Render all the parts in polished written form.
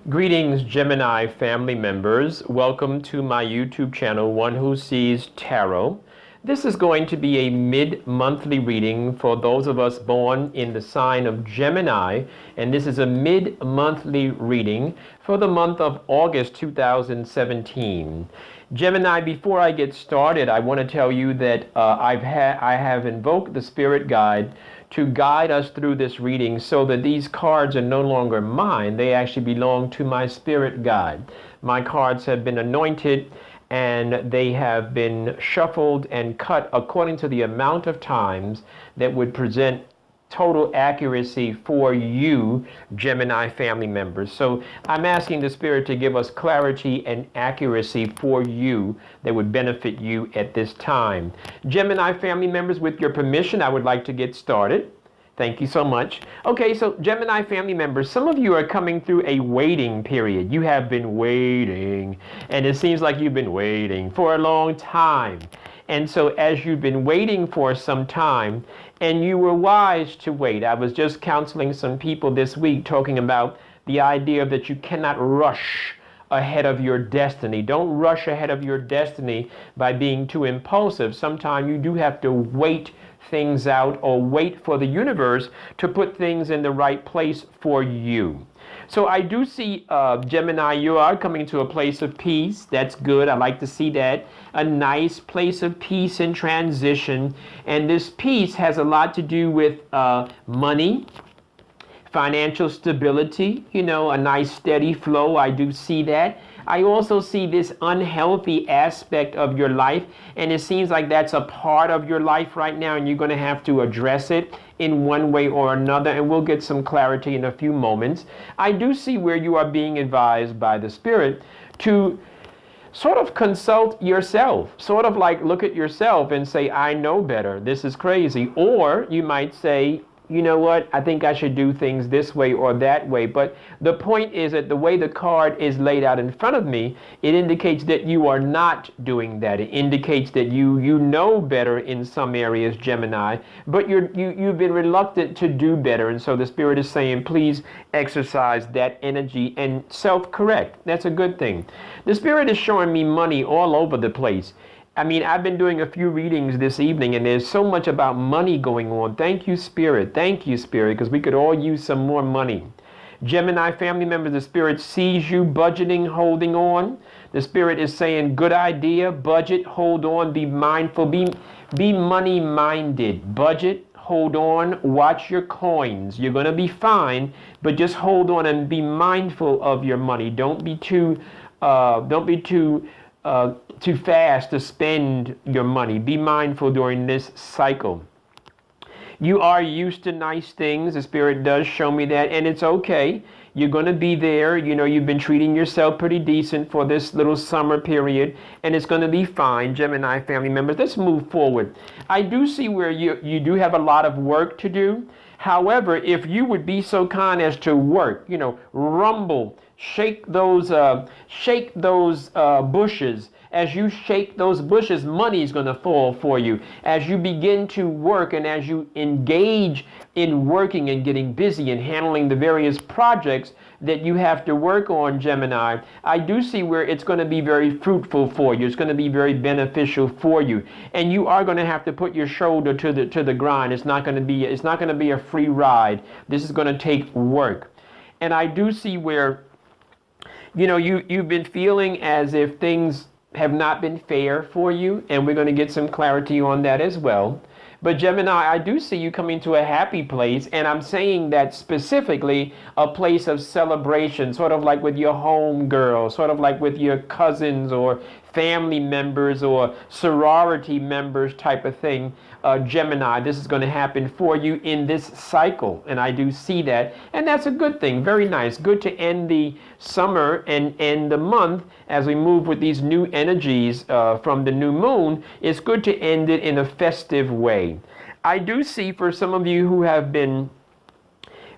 Greetings, Gemini family members. Welcome to my YouTube channel, One Who Sees Tarot. This is going to be a mid-monthly reading for those of us born in the sign of Gemini, and this is a mid-monthly reading for the month of August 2017. Gemini, before I get started, I want to tell you that I have invoked the spirit guide to guide us through this reading so that these cards are no longer mine. They actually belong to my spirit guide. My cards have been anointed and they have been shuffled and cut according to the amount of times that would present total accuracy for you, Gemini family members. So I'm asking the Spirit to give us clarity and accuracy for you that would benefit you at this time. Gemini family members, with your permission, I would like to get started. Thank you so much. Okay, so Gemini family members, some of you are coming through a waiting period. You have been waiting, and it seems like you've been waiting for a long time. And so as you've been waiting for some time, and you were wise to wait. I was just counseling some people this week talking about the idea that you cannot rush ahead of your destiny. Don't rush ahead of your destiny by being too impulsive. Sometimes you do have to wait things out or wait for the universe to put things in the right place for you. So I do see, Gemini, you are coming to a place of peace. That's good. I like to see that. A nice place of peace and transition. And this peace has a lot to do with money, financial stability, a nice steady flow. I do see that. I also see this unhealthy aspect of your life, and it seems like that's a part of your life right now, and you're going to have to address it in one way or another, and we'll get some clarity in a few moments. I do see where you are being advised by the Spirit to sort of consult yourself, sort of like look at yourself and say, I know better, this is crazy. Or you might say, you know what, I think I should do things this way or that way. But the point is that the way the card is laid out in front of me, it indicates that you are not doing that. It indicates that you know better in some areas, Gemini, but you've been reluctant to do better. And so the Spirit is saying, please exercise that energy and self-correct. That's a good thing. The Spirit is showing me money all over the place. I mean, I've been doing a few readings this evening, and there's so much about money going on. Thank you, Spirit, because we could all use some more money. Gemini family members, the Spirit sees you budgeting, holding on. The Spirit is saying, good idea, budget, hold on, be mindful, be money-minded. Budget, hold on, watch your coins. You're going to be fine, but just hold on and be mindful of your money. Don't be too fast to spend your money. Be mindful during this cycle. You are used to nice things. The Spirit does show me that, and it's okay. You're going to be there. You've been treating yourself pretty decent for this little summer period, and it's going to be fine, Gemini family members. Let's move forward. I do see where you do have a lot of work to do. However, if you would be so kind as to work, rumble, shake those bushes. As you shake those bushes, money is going to fall for you. As you begin to work and as you engage in working and getting busy and handling the various projects that you have to work on, Gemini, I do see where it's going to be very fruitful for you. It's going to be very beneficial for you. And you are going to have to put your shoulder to the grind. It's not going to be a free ride. This is going to take work. And I do see where you've been feeling as if things have not been fair for you, and we're going to get some clarity on that as well. But Gemini, I do see you coming to a happy place, and I'm saying that specifically a place of celebration, sort of like with your home girl, sort of like with your cousins or family members or sorority members type of thing. Gemini, this is going to happen for you in this cycle, and I do see that, and that's a good thing. Very nice. Good to end the summer and end the month as we move with these new energies from the new moon. It's good to end it in a festive way. I do see for some of you who have been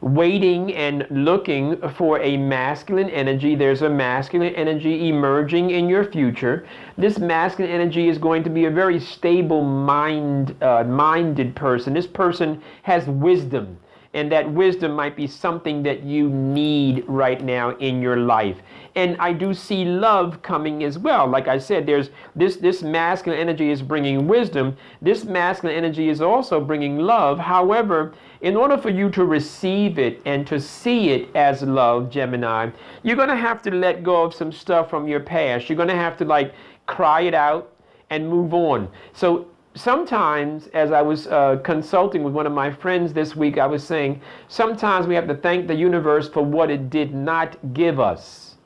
waiting and looking for a masculine energy. There's a masculine energy emerging in your future. This masculine energy is going to be a very stable minded person. This person has wisdom And that wisdom might be something that you need right now in your life. And I do see love coming as well. Like I said, there's this masculine energy is bringing wisdom. This masculine energy is also bringing love. However, in order for you to receive it and to see it as love, Gemini, you're going to have to let go of some stuff from your past. You're going to have to like cry it out and move on. So sometimes, as I was consulting with one of my friends this week, I was saying sometimes we have to thank the universe for what it did not give us.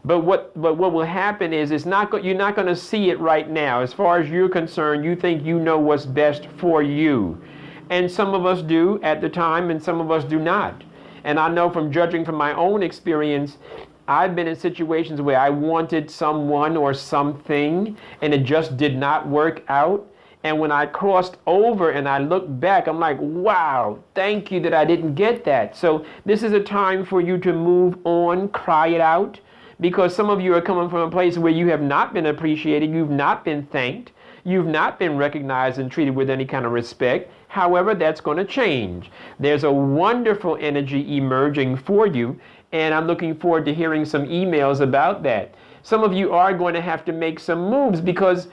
But what will happen is you're not going to see it right now. As far as you're concerned, you think you know what's best for you. And some of us do at the time, and some of us do not. And I know from judging from my own experience, I've been in situations where I wanted someone or something, and it just did not work out. And when I crossed over and I looked back, I'm like, wow, thank you that I didn't get that. So this is a time for you to move on, cry it out, because some of you are coming from a place where you have not been appreciated, you've not been thanked, you've not been recognized and treated with any kind of respect. However, that's going to change. There's a wonderful energy emerging for you, and I'm looking forward to hearing some emails about that. Some of you are going to have to make some moves because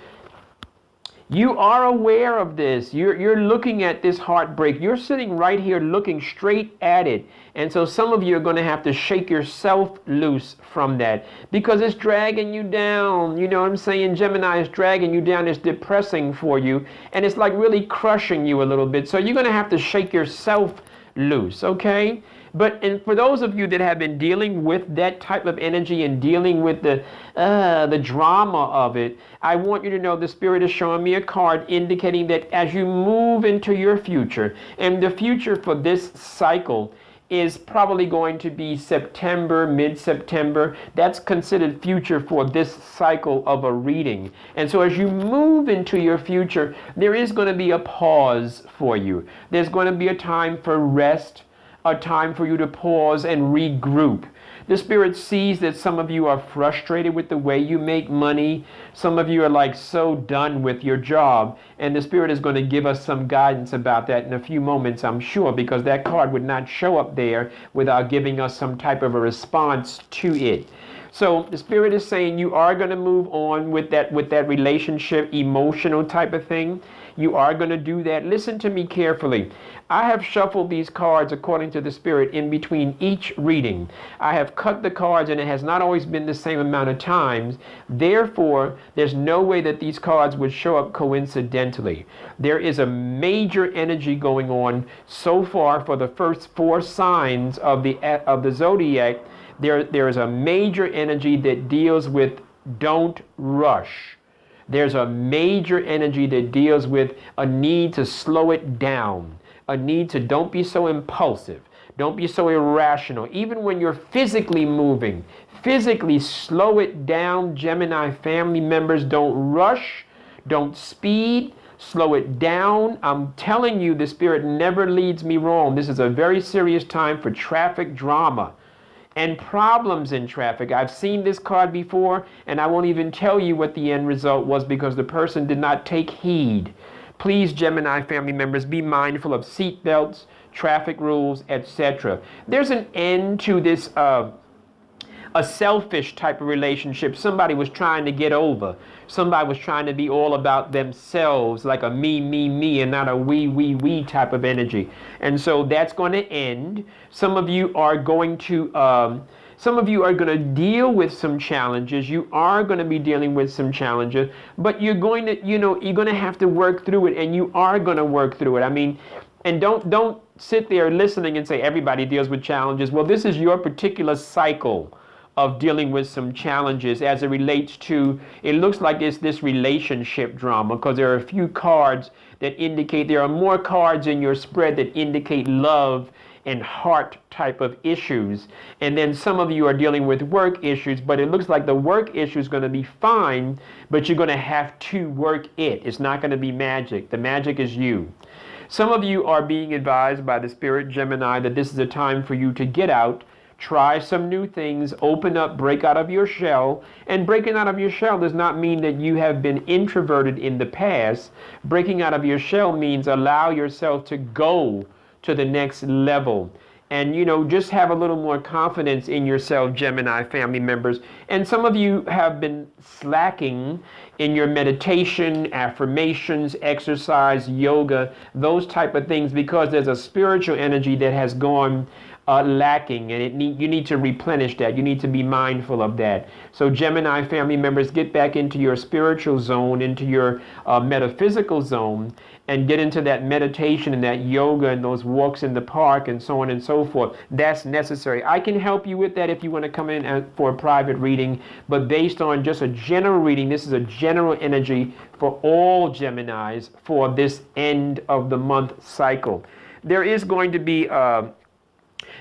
you are aware of this. You're looking at this heartbreak. You're sitting right here looking straight at it. And so some of you are going to have to shake yourself loose from that because it's dragging you down. You know what I'm saying? Gemini is dragging you down. It's depressing for you. And it's like really crushing you a little bit. So you're going to have to shake yourself loose, okay? And for those of you that have been dealing with that type of energy and dealing with the drama of it, I want you to know the Spirit is showing me a card indicating that as you move into your future, and the future for this cycle is probably going to be September, mid-September. That's considered future for this cycle of a reading. And so as you move into your future, there is going to be a pause for you. There's going to be a time for rest, a time for you to pause and regroup. The Spirit sees that some of you are frustrated with the way you make money. Some of you are like so done with your job. And the Spirit is going to give us some guidance about that in a few moments, I'm sure, because that card would not show up there without giving us some type of a response to it. So the Spirit is saying you are going to move on with that relationship, emotional type of thing. You are going to do that. Listen to me carefully. I have shuffled these cards according to the Spirit in between each reading. I have cut the cards, and it has not always been the same amount of times. Therefore, there's no way that these cards would show up coincidentally. There is a major energy going on so far for the first 4 signs of the zodiac. There is a major energy that deals with don't rush. There's a major energy that deals with a need to slow it down, a need to don't be so impulsive, don't be so irrational. Even when you're physically moving, physically slow it down, Gemini family members. Don't rush, don't speed, slow it down. I'm telling you, the Spirit never leads me wrong. This is a very serious time for traffic drama and problems in traffic. I've seen this card before, and I won't even tell you what the end result was because the person did not take heed. Please, Gemini family members, be mindful of seat belts, traffic rules, etc. There's an end to this a selfish type of relationship. Somebody was trying to get over. Somebody was trying to be all about themselves, like a me, and not a we type of energy. And so that's going to end. Some of you are going to deal with some challenges. You are going to be dealing with some challenges, but you're going to have to work through it, and you are going to work through it. I mean, and don't sit there listening and say everybody deals with challenges. Well, this is your particular cycle of dealing with some challenges as it relates to, it looks like it's this relationship drama, because there are a few cards that indicate, there are more cards in your spread that indicate love and heart type of issues. And then some of you are dealing with work issues, but it looks like the work issue is going to be fine, but you're going to have to work it. It's not going to be magic. The magic is you. Some of you are being advised by the Spirit, Gemini, that this is a time for you to get out, try some new things, open up, break out of your shell. And breaking out of your shell does not mean that you have been introverted in the past. Breaking out of your shell means allow yourself to go to the next level. And, just have a little more confidence in yourself, Gemini family members. And some of you have been slacking in your meditation, affirmations, exercise, yoga, those type of things, because there's a spiritual energy that has gone lacking, and you need to replenish that. You need to be mindful of that. So Gemini family members, get back into your spiritual zone, into your metaphysical zone, and get into that meditation and that yoga and those walks in the park and so on and so forth. That's necessary. I can help you with that if you want to come in for a private reading, but based on just a general reading, this is a general energy for all Geminis for this end of the month cycle. There is going to be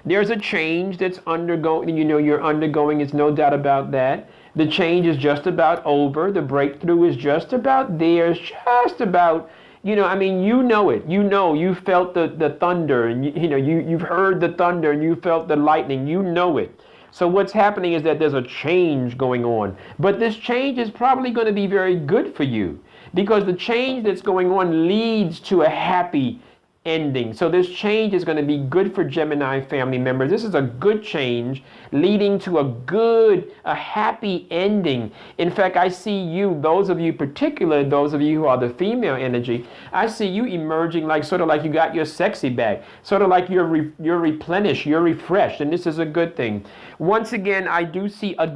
there's a change that's undergoing, you're undergoing, it's no doubt about that. The change is just about over. The breakthrough is just about there. It's just about, you know it. You felt the thunder, and you've heard the thunder, and you felt the lightning. You know it. So what's happening is that there's a change going on. But this change is probably going to be very good for you, because the change that's going on leads to a happy ending. So this change is going to be good for Gemini family members. This is a good change leading to a happy ending. In fact, I see you, those of you, particularly those of you who are the female energy, I see you emerging sort of like you got your sexy back, sort of like you're replenished, you're refreshed, and this is a good thing. Once again, I do see a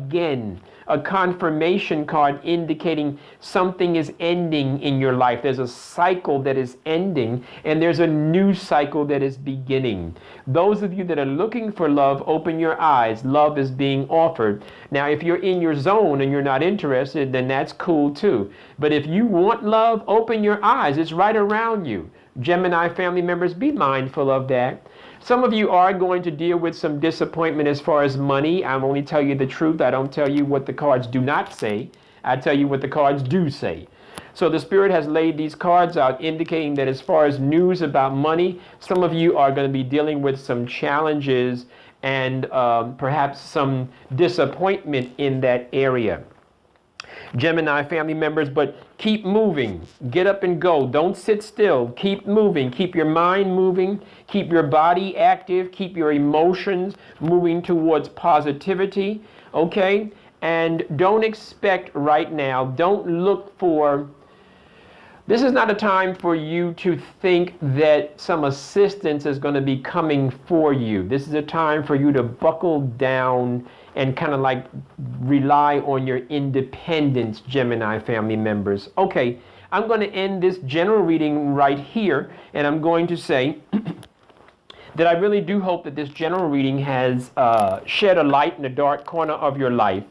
confirmation card indicating something is ending in your life. There's a cycle that is ending, and there's a new cycle that is beginning. Those of you that are looking for love, open your eyes. Love is being offered. Now, if you're in your zone and you're not interested, then that's cool too. But if you want love, open your eyes. It's right around you. Gemini family members, be mindful of that. Some of you are going to deal with some disappointment as far as money. I'm only telling you the truth. I don't tell you what the cards do not say. I tell you what the cards do say. So the Spirit has laid these cards out indicating that as far as news about money, some of you are going to be dealing with some challenges and perhaps some disappointment in that area. Gemini family members, but keep moving. Get up and go. Don't sit still. Keep moving. Keep your mind moving. Keep your body active. Keep your emotions moving towards positivity. Okay? And don't expect right now, don't look for, this is not a time for you to think that some assistance is going to be coming for you. This is a time for you to buckle down and kind of rely on your independence, Gemini family members. Okay, I'm going to end this general reading right here, and I'm going to say that I really do hope that this general reading has shed a light in the dark corner of your life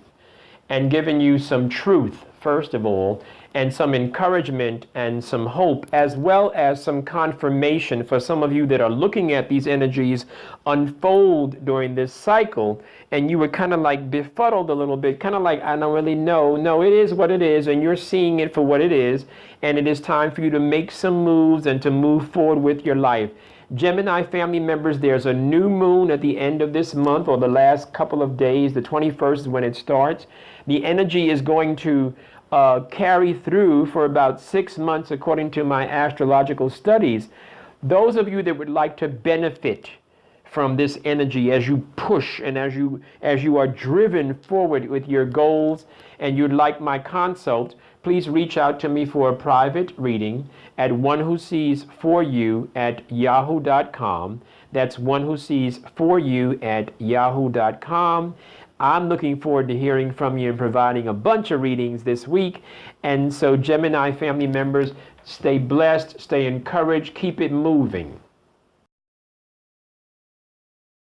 and given you some truth, first of all, and some encouragement and some hope, as well as some confirmation for some of you that are looking at these energies unfold during this cycle, and you were kind of befuddled a little bit, kind of I don't really know. No, it is what it is, and you're seeing it for what it is, and it is time for you to make some moves and to move forward with your life. Gemini family members, there's a new moon at the end of this month, or the last couple of days. The 21st is when it starts. The energy is going to carry through for about 6 months according to my astrological studies. Those of you that would like to benefit from this energy as you push and as you are driven forward with your goals, and you'd like my consult, please reach out to me for a private reading at onewhosees4you@yahoo.com. That's onewhosees4you@yahoo.com. I'm looking forward to hearing from you and providing a bunch of readings this week. And so, Gemini family members, stay blessed, stay encouraged, keep it moving.